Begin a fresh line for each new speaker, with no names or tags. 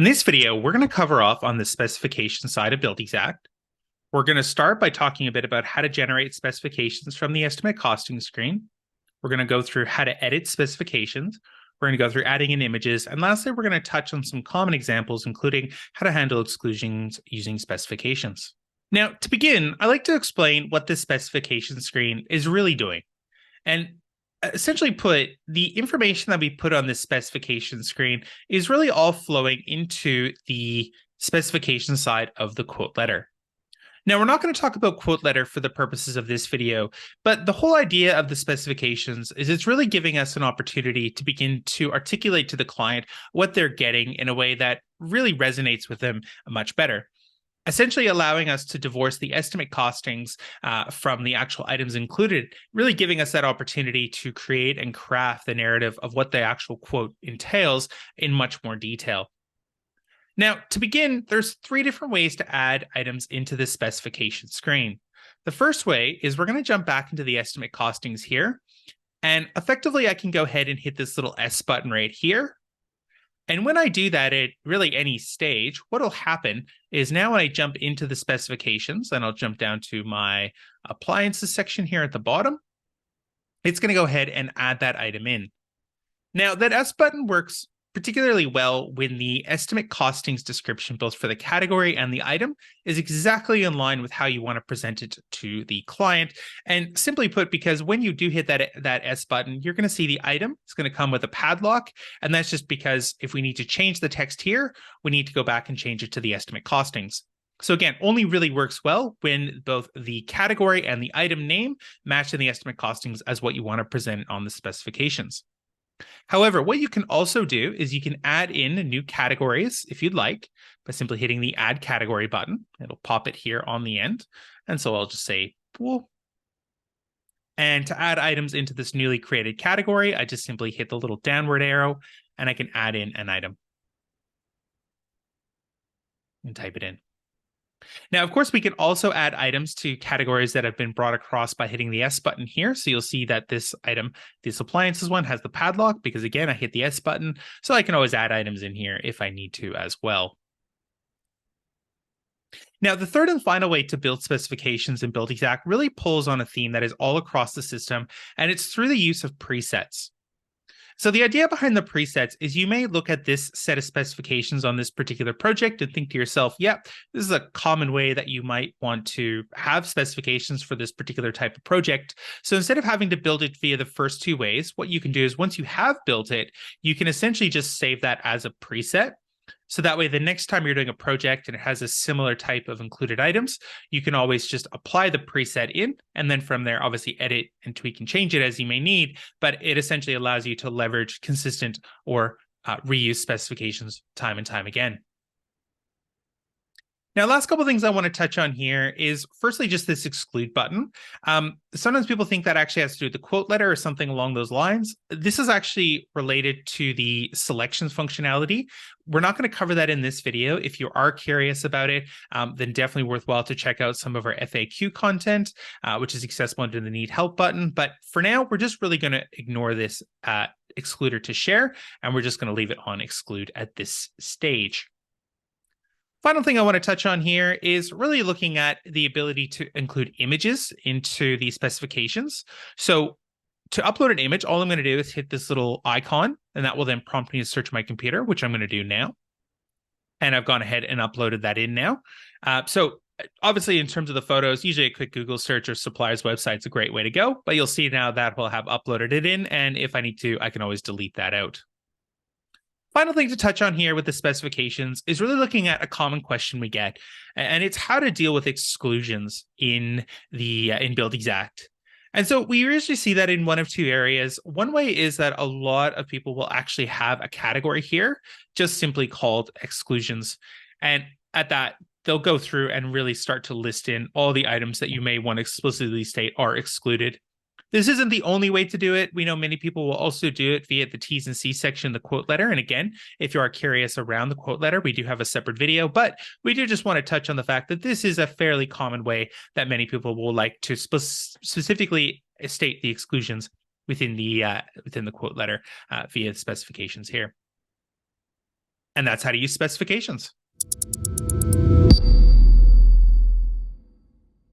this video, we're going to cover off on the specification side of BuildExact. We're going to start by talking a bit about how to generate specifications from the estimate costing screen. We're going to go through how to edit specifications. We're going to go through adding in images. And lastly, we're going to touch on some common examples, including how to handle exclusions using specifications. Now, to begin, I like to explain what this specification screen is really doing. And essentially put, the information that we put on this specification screen is really all flowing into the specification side of the quote letter. Now, we're not going to talk about quote letter for the purposes of this video, but the whole idea of the specifications is it's really giving us an opportunity to begin to articulate to the client what they're getting in a way that really resonates with them much better, essentially allowing us to divorce the estimate costings from the actual items included, really giving us that opportunity to create and craft the narrative of what the actual quote entails in much more detail. Now, to begin, there's 3 different ways to add items into this specification screen. The first way is we're going to jump back into the estimate costings here, and effectively I can go ahead and hit this little S button right here. And when I do that at really any stage, what'll happen is now when I jump into the specifications, and I'll jump down to my appliances section here at the bottom, it's going to go ahead and add that item in. Now, that S button works particularly well when the estimate costings description, both for the category and the item, is exactly in line with how you want to present it to the client. And simply put, because when you do hit that S button, you're going to see the item. It's going to come with a padlock. And that's just because if we need to change the text here, we need to go back and change it to the estimate costings. So again, only really works well when both the category and the item name match in the estimate costings as what you want to present on the specifications. However, what you can also do is you can add in new categories if you'd like by simply hitting the Add Category button. It'll pop it here on the end. And so I'll just say pool. And to add items into this newly created category, I just simply hit the little downward arrow and I can add in an item and type it in. Now, of course, we can also add items to categories that have been brought across by hitting the S button here. So you'll see that this item, this appliances one, has the padlock because, again, I hit the S button. So I can always add items in here if I need to as well. Now, the third and final way to build specifications in BuildExact really pulls on a theme that is all across the system, and it's through the use of presets. So the idea behind the presets is you may look at this set of specifications on this particular project and think to yourself, yep, this is a common way that you might want to have specifications for this particular type of project. So instead of having to build it via the first 2 ways, what you can do is once you have built it, you can essentially just save that as a preset. So that way, the next time you're doing a project and it has a similar type of included items, you can always just apply the preset in, and then from there, obviously edit and tweak and change it as you may need. But it essentially allows you to leverage consistent or reuse specifications time and time again. Now, last couple of things I want to touch on here is firstly, just this exclude button. Sometimes people think that actually has to do with the quote letter or something along those lines. This is actually related to the selections functionality. We're not going to cover that in this video. If you are curious about it, then definitely worthwhile to check out some of our FAQ content, which is accessible under the Need Help button. But for now, we're just really going to ignore this excluder to share, and we're just going to leave it on exclude at this stage. Final thing I want to touch on here is really looking at the ability to include images into the specifications. So to upload an image, all I'm going to do is hit this little icon, and that will then prompt me to search my computer, which I'm going to do now. And I've gone ahead and uploaded that in now. So obviously, in terms of the photos, usually a quick Google search or supplier's website is a great way to go. But you'll see now that will have uploaded it in. And if I need to, I can always delete that out. Final thing to touch on here with the specifications is really looking at a common question we get, and it's how to deal with exclusions in BuildExact. And so we usually see that in one of 2 areas. One way is that a lot of people will actually have a category here, just simply called exclusions. And at that, they'll go through and really start to list in all the items that you may want to explicitly state are excluded. This isn't the only way to do it. We know many people will also do it via the T's and C's section, the quote letter. And again, if you are curious around the quote letter, we do have a separate video, but we do just want to touch on the fact that this is a fairly common way that many people will like to specifically state the exclusions within the quote letter via the specifications here. And that's how to use specifications.